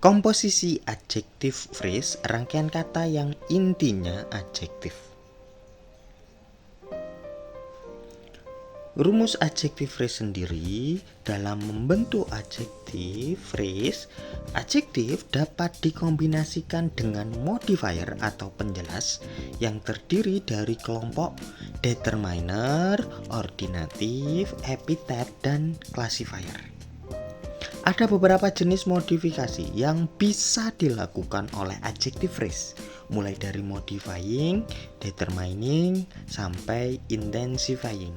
Komposisi adjective phrase, rangkaian kata yang intinya adjektif. Rumus adjective phrase sendiri dalam membentuk adjective phrase, adjektif dapat dikombinasikan dengan modifier atau penjelas yang terdiri dari kelompok determiner, ordinatif, epithet, dan classifier. Ada beberapa jenis modifikasi yang bisa dilakukan oleh adjective phrase, mulai dari modifying, determining, sampai intensifying.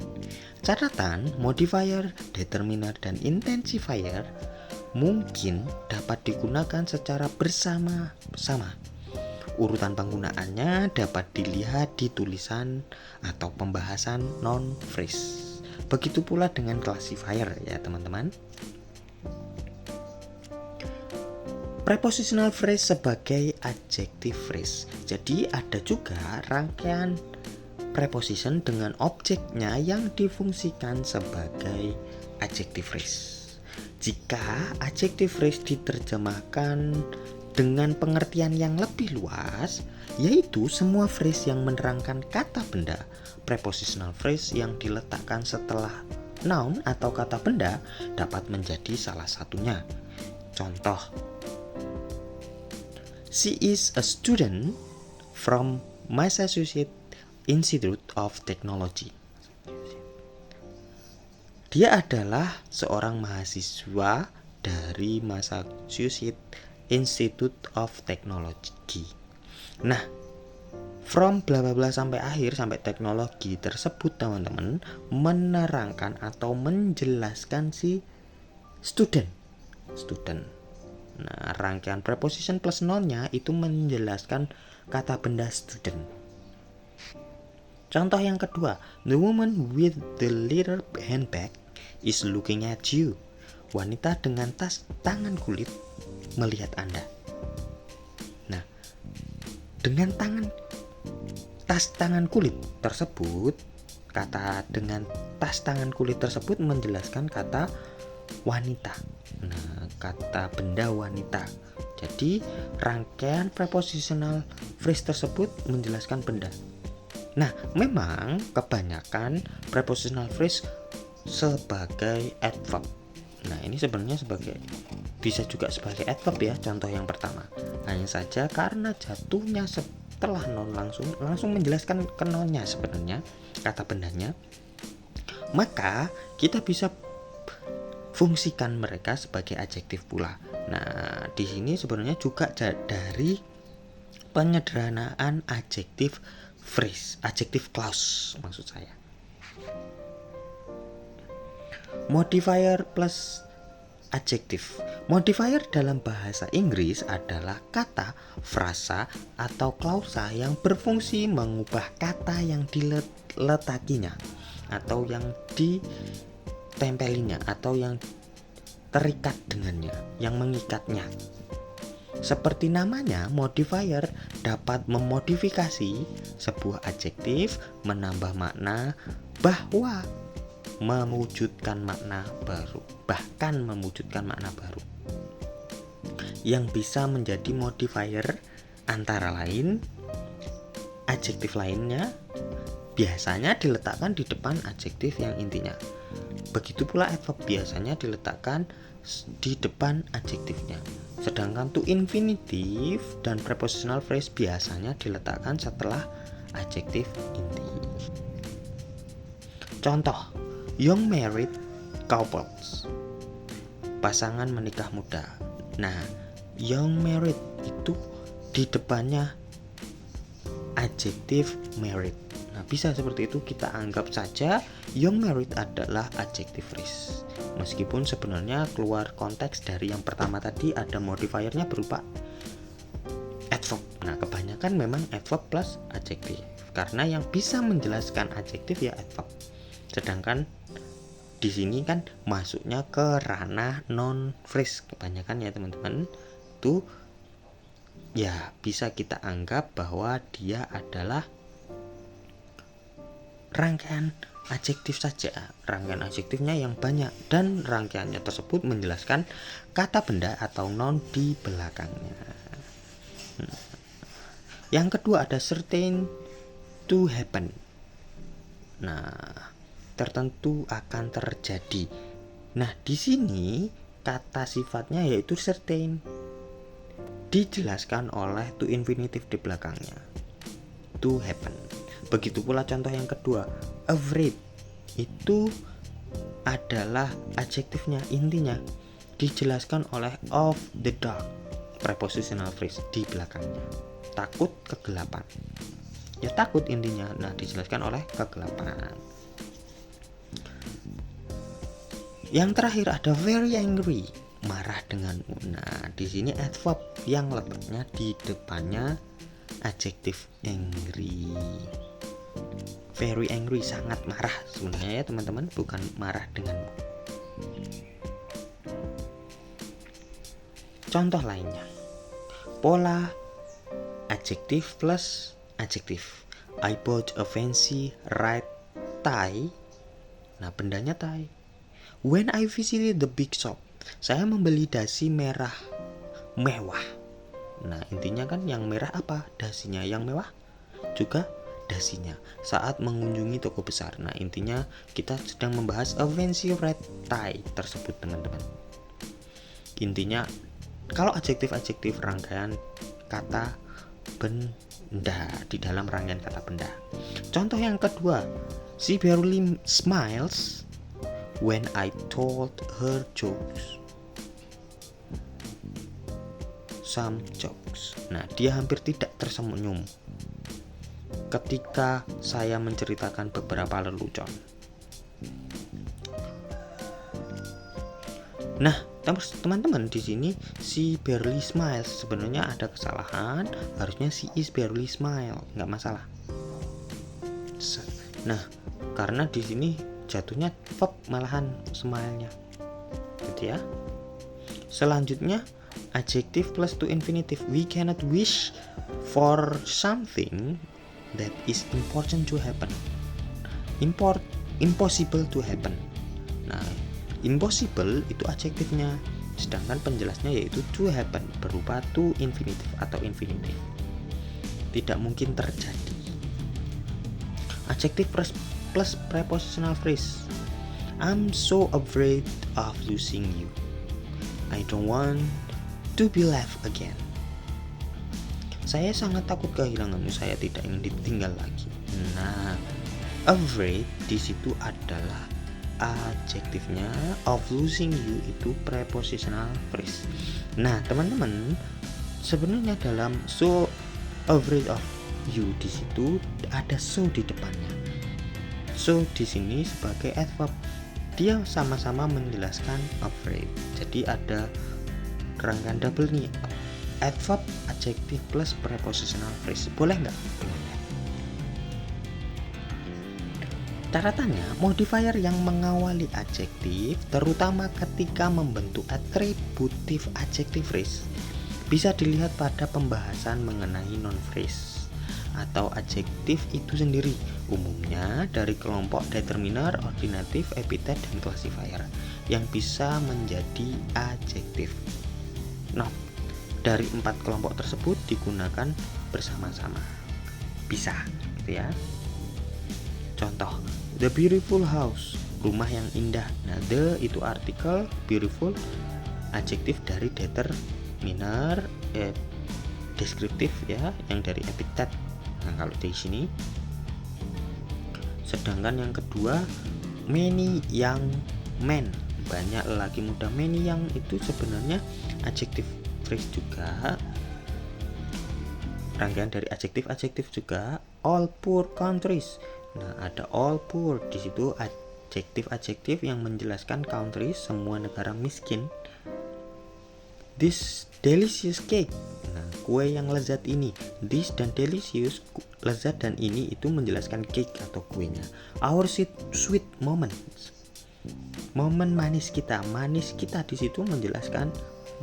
Catatan, modifier, determiner, dan intensifier mungkin dapat digunakan secara bersama-sama. Urutan penggunaannya dapat dilihat di tulisan atau pembahasan non-phrase. Begitu pula dengan classifier ya teman-teman. Prepositional phrase sebagai adjective phrase. Jadi ada juga rangkaian preposition dengan objeknya yang difungsikan sebagai adjective phrase. Jika adjective phrase diterjemahkan dengan pengertian yang lebih luas, yaitu semua phrase yang menerangkan kata benda, prepositional phrase yang diletakkan setelah noun atau kata benda dapat menjadi salah satunya. Contoh, she is a student from Massachusetts Institute of Technology. Dia adalah seorang mahasiswa dari Massachusetts Institute of Technology. Nah, from bla bla bla sampai akhir, sampai teknologi tersebut teman-teman menerangkan atau menjelaskan si student. Nah, rangkaian preposition plus noun-nya itu menjelaskan kata benda student. Contoh yang kedua, the woman with the little handbag is looking at you. Wanita dengan tas tangan kulit melihat Anda. Nah, dengan tas tangan kulit tersebut, kata dengan tas tangan kulit tersebut menjelaskan kata wanita. Nah, kata benda wanita. Jadi, rangkaian prepositional phrase tersebut menjelaskan benda. Nah, memang kebanyakan prepositional phrase sebagai adverb. Nah, ini sebenarnya bisa juga sebagai adverb ya, contoh yang pertama. Hanya saja karena jatuhnya setelah noun langsung menjelaskan ke nounnya sebenarnya, kata bendanya, maka kita bisa fungsikan mereka sebagai adjektif pula. Nah, di sini sebenarnya juga dari penyederhanaan adjective phrase, adjective clause maksud saya. Modifier plus adjective. Modifier dalam bahasa Inggris adalah kata, frasa, atau klausa yang berfungsi mengubah kata yang diletakinya atau yang ditempelinya atau yang terikat dengannya, yang mengikatnya. Seperti namanya, modifier dapat memodifikasi sebuah adjektif, menambah makna, bahkan memwujudkan makna baru. Yang bisa menjadi modifier antara lain adjektif lainnya biasanya diletakkan di depan adjektif yang intinya. Begitu pula adverb biasanya diletakkan di depan adjektifnya. Sedangkan to infinitive dan prepositional phrase biasanya diletakkan setelah adjektif inti. Contoh, young married couples, pasangan menikah muda. Nah, young married itu di depannya adjektif married. Nah, bisa seperti itu, kita anggap saja young married adalah adjective phrase. Meskipun sebenarnya keluar konteks dari yang pertama tadi, ada modifiernya berupa adverb. Nah, kebanyakan memang adverb plus adjective, karena yang bisa menjelaskan adjektif ya adverb. Sedangkan di sini kan masuknya ke ranah non phrase kebanyakan ya teman-teman. Itu ya bisa kita anggap bahwa dia adalah rangkaian adjektif saja, rangkaian adjektifnya yang banyak, dan rangkaiannya tersebut menjelaskan kata benda atau noun di belakangnya. Yang kedua ada certain to happen. Nah, tertentu akan terjadi. Nah, di sini kata sifatnya yaitu certain, dijelaskan oleh to infinitive di belakangnya, to happen. Begitu pula contoh yang kedua, afraid, itu adalah adjektifnya, intinya dijelaskan oleh of the dark, prepositional phrase di belakangnya, takut kegelapan. Ya takut intinya, nah dijelaskan oleh kegelapan. Yang terakhir ada very angry, marah denganmu. Nah, di sini adverb yang letaknya di depannya adjektif angry. Very angry, sangat marah sebenarnya ya teman-teman, bukan marah denganmu. Contoh lainnya, pola adjektif plus adjektif. I bought a fancy red tie. Nah, bendanya tie. When I visited the big shop, saya membeli dasi merah mewah. Nah, intinya kan yang merah apa? Dasinya. Yang mewah juga dasinya. Saat mengunjungi toko besar. Nah, intinya kita sedang membahas a fancy red tie tersebut, teman-teman. Intinya kalau adjektif-adjektif rangkaian kata benda di dalam rangkaian kata benda. Contoh yang kedua, she barely smiles when I told her jokes. Some jokes. Nah, dia hampir tidak tersenyum ketika saya menceritakan beberapa lelucon. Nah, teman-teman, di sini si barely smiles, sebenarnya ada kesalahan, harusnya si is barely smile, nggak masalah. Nah, karena di sini jatuhnya verb malahan smile-nya, gitu ya. Selanjutnya adjective plus to infinitive. We cannot wish for something that is important to happen. Impossible to happen. Nah, impossible itu adjektifnya, sedangkan penjelasnya yaitu to happen berupa to infinitive atau infinitive. Tidak mungkin terjadi. Adjective plus prepositional phrase. I'm so afraid of losing you. I don't want to be left again. Saya sangat takut kehilanganmu, saya tidak ingin ditinggal lagi. Nah, afraid di situ adalah adjektifnya, of losing you itu prepositional phrase. Nah, teman-teman, sebenarnya dalam so afraid of you di situ ada so di depannya. So di sini sebagai adverb, dia sama-sama menjelaskan afraid. Jadi ada rangkaian double nih, adverb, adjective plus prepositional phrase. Boleh nggak? Boleh. Catatannya, modifier yang mengawali adjektif, terutama ketika membentuk atributif adjective phrase, bisa dilihat pada pembahasan mengenai noun phrase atau adjektif itu sendiri, umumnya dari kelompok determiner, ordinatif, epithet, dan classifier yang bisa menjadi adjektif. Nah, dari 4 kelompok tersebut digunakan bersama-sama, bisa, gitu ya. Contoh, the beautiful house, rumah yang indah. Nah, the itu artikel, beautiful adjektif dari determiner, deskriptif ya, yang dari epithet. Nah, kalau di sini, sedangkan yang kedua, many young men, banyak lelaki muda. Many young itu sebenarnya adjektif phrase juga, rangkaian dari adjektif juga. All poor countries. Nah, ada all poor di situ adjektif yang menjelaskan countries, semua negara miskin. This delicious cake. Nah, kue yang lezat ini. This dan delicious, lezat dan ini itu menjelaskan cake atau kuenya. Our sweet moments. Momen manis kita. Manis kita di situ menjelaskan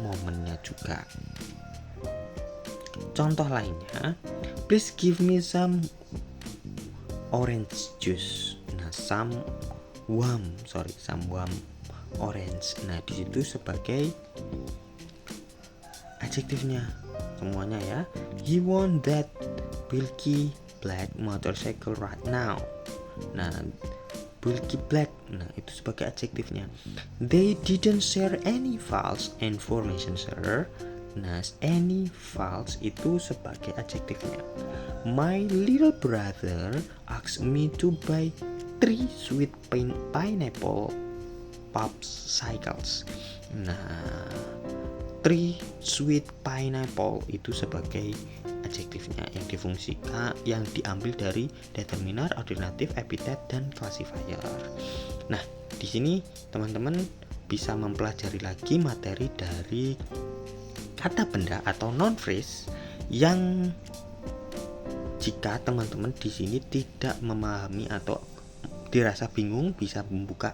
momennya juga. Contoh lainnya, please give me some orange juice. Nah, some warm orange. Nah, di situ sebagai adjektifnya semuanya ya. He want that bulky black motorcycle right now. Nah, bulky black, nah itu sebagai adjektifnya. They didn't share any false information, sir. Nah, any false itu sebagai adjektifnya. My little brother asked me to buy 3 sweet pineapple popsicles. Nah, 3 sweet pineapple itu sebagai adjektifnya yang difungsikan, yang diambil dari determiner, ordinatif, epithet, dan classifier. Nah, di sini teman-teman bisa mempelajari lagi materi dari kata benda atau noun phrase yang jika teman-teman di sini tidak memahami atau dirasa bingung, bisa membuka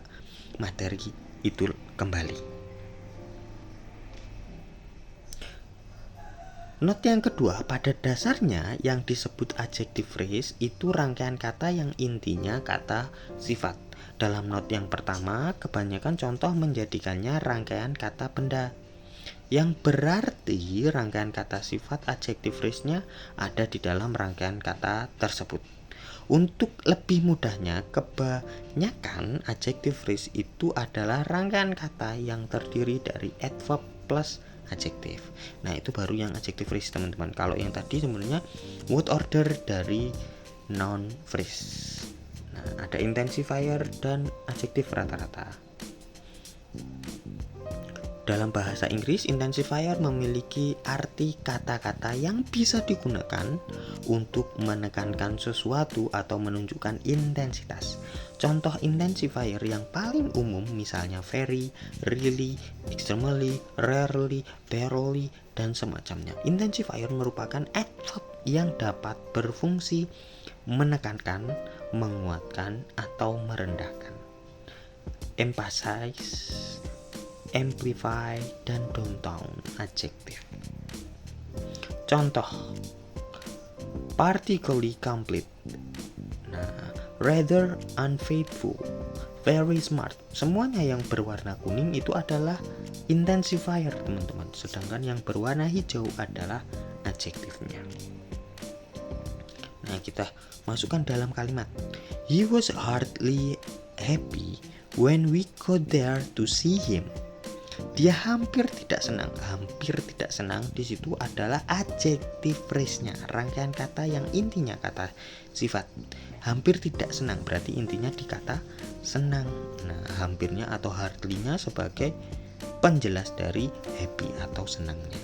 materi itu kembali. Not yang kedua, pada dasarnya yang disebut adjective phrase itu rangkaian kata yang intinya kata sifat. Dalam not yang pertama, kebanyakan contoh menjadikannya rangkaian kata benda, yang berarti rangkaian kata sifat adjective phrase-nya ada di dalam rangkaian kata tersebut. Untuk lebih mudahnya, kebanyakan adjective phrase itu adalah rangkaian kata yang terdiri dari adverb plus adjektif. Nah, itu baru yang adjective phrase teman-teman. Kalau yang tadi sebenarnya word order dari noun phrase. Nah, ada intensifier dan adjektif rata-rata. Dalam bahasa Inggris, intensifier memiliki arti kata-kata yang bisa digunakan untuk menekankan sesuatu atau menunjukkan intensitas. Contoh intensifier yang paling umum misalnya very, really, extremely, rarely, barely, dan semacamnya. Intensifier merupakan adverb yang dapat berfungsi menekankan, menguatkan, atau merendahkan. Emphasize, amplify, dan downtown adjektif. Contoh, particularly complete. Nah, rather unfaithful, very smart. Semuanya yang berwarna kuning itu adalah intensifier, teman-teman. Sedangkan yang berwarna hijau adalah adjektifnya. Nah, kita masukkan dalam kalimat. He was hardly happy when we got there to see him. Dia hampir tidak senang. Hampir tidak senang di situ adalah adjective phrase-nya, rangkaian kata yang intinya kata sifat. Hampir tidak senang berarti intinya di kata senang. Nah, hampirnya atau hardly-nya sebagai penjelas dari happy atau senangnya.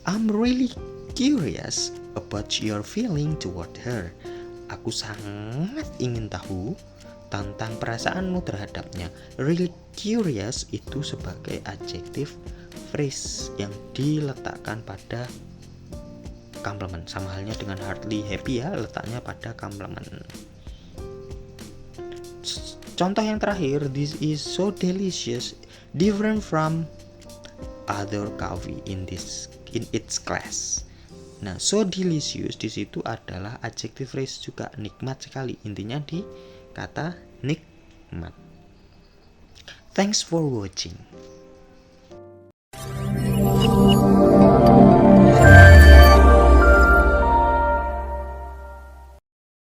I'm really curious about your feeling toward her. Aku sangat ingin tahu tentang perasaanmu terhadapnya. Really curious itu sebagai adjective phrase yang diletakkan pada complement. Sama halnya dengan hardly happy ya, letaknya pada complement. Contoh yang terakhir, this is so delicious, different from other coffee in its class. Nah, so delicious di situ adalah adjective phrase juga, nikmat sekali. Intinya di kata nikmat. Thanks for watching.